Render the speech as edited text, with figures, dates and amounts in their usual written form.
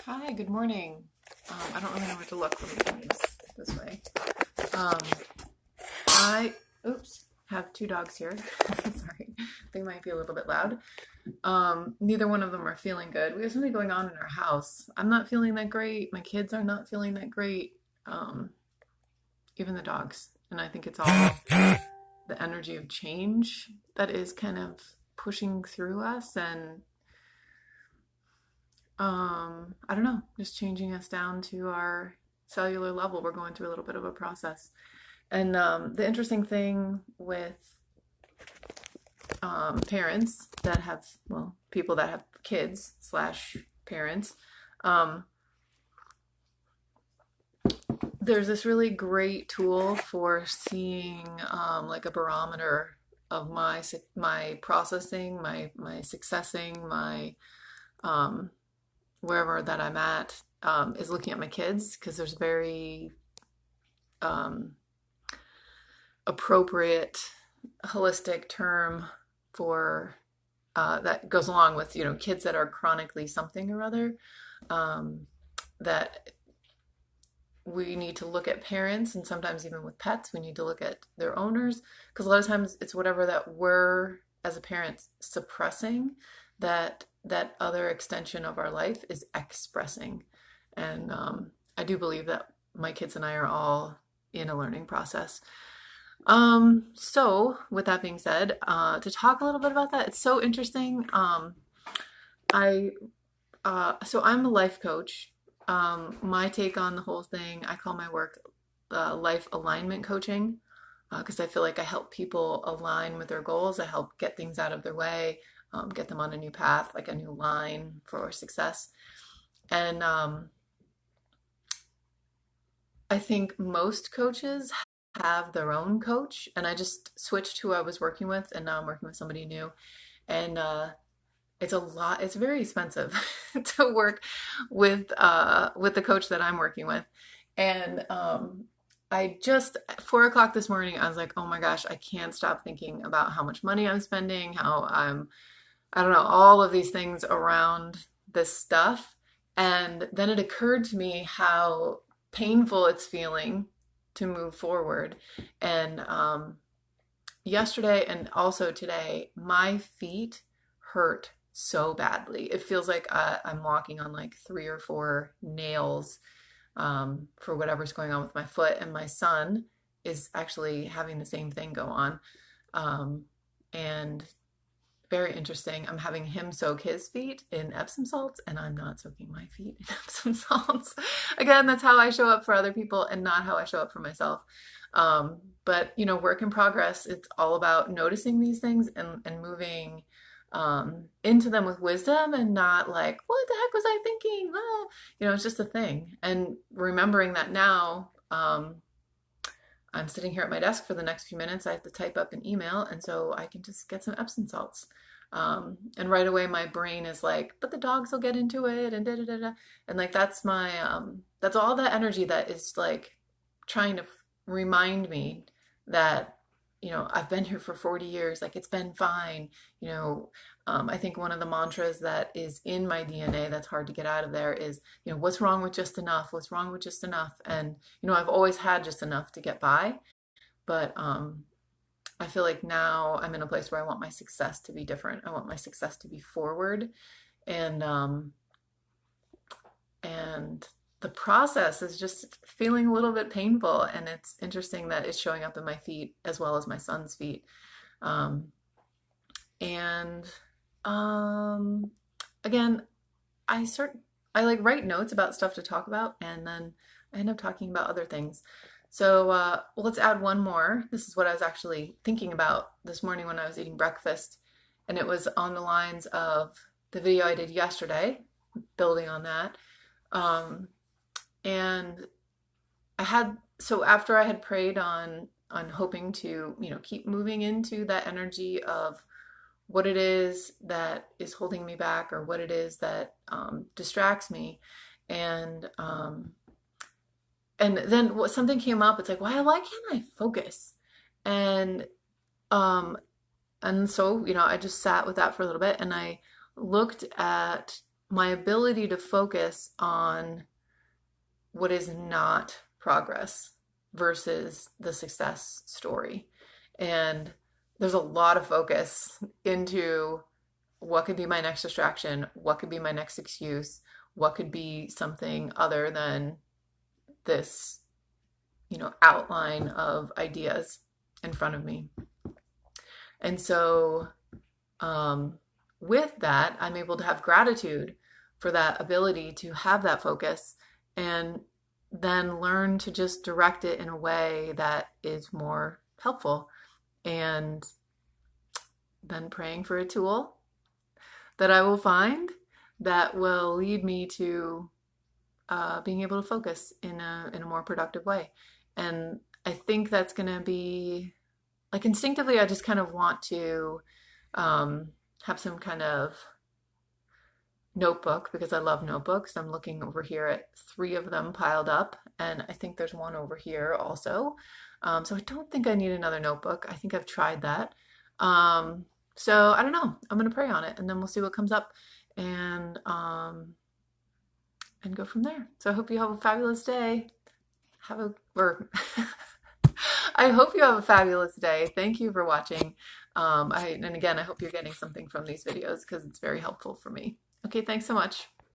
Hi, good morning. I don't really know where to look. Let me turn this way. Um, I, oops, have two dogs here. Sorry, they might be a little bit loud. Neither one of them are feeling good. We have something going on in our house. I'm not feeling that great. My kids are not feeling that great. Um, Even the dogs. And I think it's all the energy of change that is kind of pushing through us and I don't know, just changing us down to our cellular level. We're going through a little bit of a process. And the interesting thing with parents that have, well, people that have kids slash parents, um, there's this really great tool for seeing like a barometer of my processing, my successing, my um, wherever that I'm at is looking at my kids because there's very um, appropriate holistic term for that goes along with kids that are chronically something or other, um, that we need to look at parents, and sometimes even with pets we need to look at their owners, because a lot of times it's whatever that we're as a parent suppressing that other extension of our life is expressing. And I do believe that my kids and I are all in a learning process. So with that being said, to talk a little bit about that, it's so interesting. I so I'm a life coach. My take on the whole thing, I call my work life alignment coaching, because I feel like I help people align with their goals. I help get things out of their way, get them on a new path, like a new line for success. And I think most coaches have their own coach, and I just switched who I was working with, and now I'm working with somebody new. And it's a lot. It's very expensive to work with the coach that I'm working with. And I just 4 o'clock this morning, I was like, oh my gosh, I can't stop thinking about how much money I'm spending, how I don't know, all of these things around this stuff. And then it occurred to me how painful it's feeling to move forward. And yesterday and also today, my feet hurt so badly. It feels like I'm walking on like 3 or 4 nails, for whatever's going on with my foot. And my son is actually having the same thing go on. And very interesting. I'm having him soak his feet in Epsom salts, and I'm not soaking my feet in Epsom salts. Again, that's how I show up for other people and not how I show up for myself. But work in progress. It's all about noticing these things and moving into them with wisdom, and not like, what the heck was I thinking? Oh, it's just a thing. And remembering that now, I'm sitting here at my desk for the next few minutes. I have to type up an email, and so I can just get some Epsom salts. And right away, my brain is like, but the dogs will get into it, and da da da da. And like that's all that energy that is like trying to remind me that I've been here for 40 years. Like, it's been fine. I think one of the mantras that is in my DNA that's hard to get out of there is, what's wrong with just enough? What's wrong with just enough? And, I've always had just enough to get by. But I feel like now I'm in a place where I want my success to be different. I want my success to be forward. And the process is just feeling a little bit painful. And it's interesting that it's showing up in my feet as well as my son's feet. And again, I like write notes about stuff to talk about, and then I end up talking about other things. So let's add one more. This is what I was actually thinking about this morning when I was eating breakfast, and it was on the lines of the video I did yesterday, building on that. And so after I had prayed on hoping to keep moving into that energy of what it is that is holding me back, or what it is that distracts me. And then something came up. It's like, why can't I focus? And um, and so I just sat with that for a little bit, and I looked at my ability to focus on what is not progress versus the success story. And there's a lot of focus into what could be my next distraction, what could be my next excuse, what could be something other than this, outline of ideas in front of me. And so, um, with that, I'm able to have gratitude for that ability to have that focus and then learn to just direct it in a way that is more helpful. And then praying for a tool that I will find that will lead me to being able to focus in a more productive way. And I think that's going to be like instinctively, I just kind of want to have some kind of notebook because I love notebooks. I'm looking over here at three of them piled up, and I think there's one over here also. So I don't think I need another notebook. I think I've tried that. So I don't know. I'm gonna pray on it, and then we'll see what comes up, and go from there. So I hope you have a fabulous day. Have a or I hope you have a fabulous day. Thank you for watching. And again, I hope you're getting something from these videos because it's very helpful for me. Okay, thanks so much.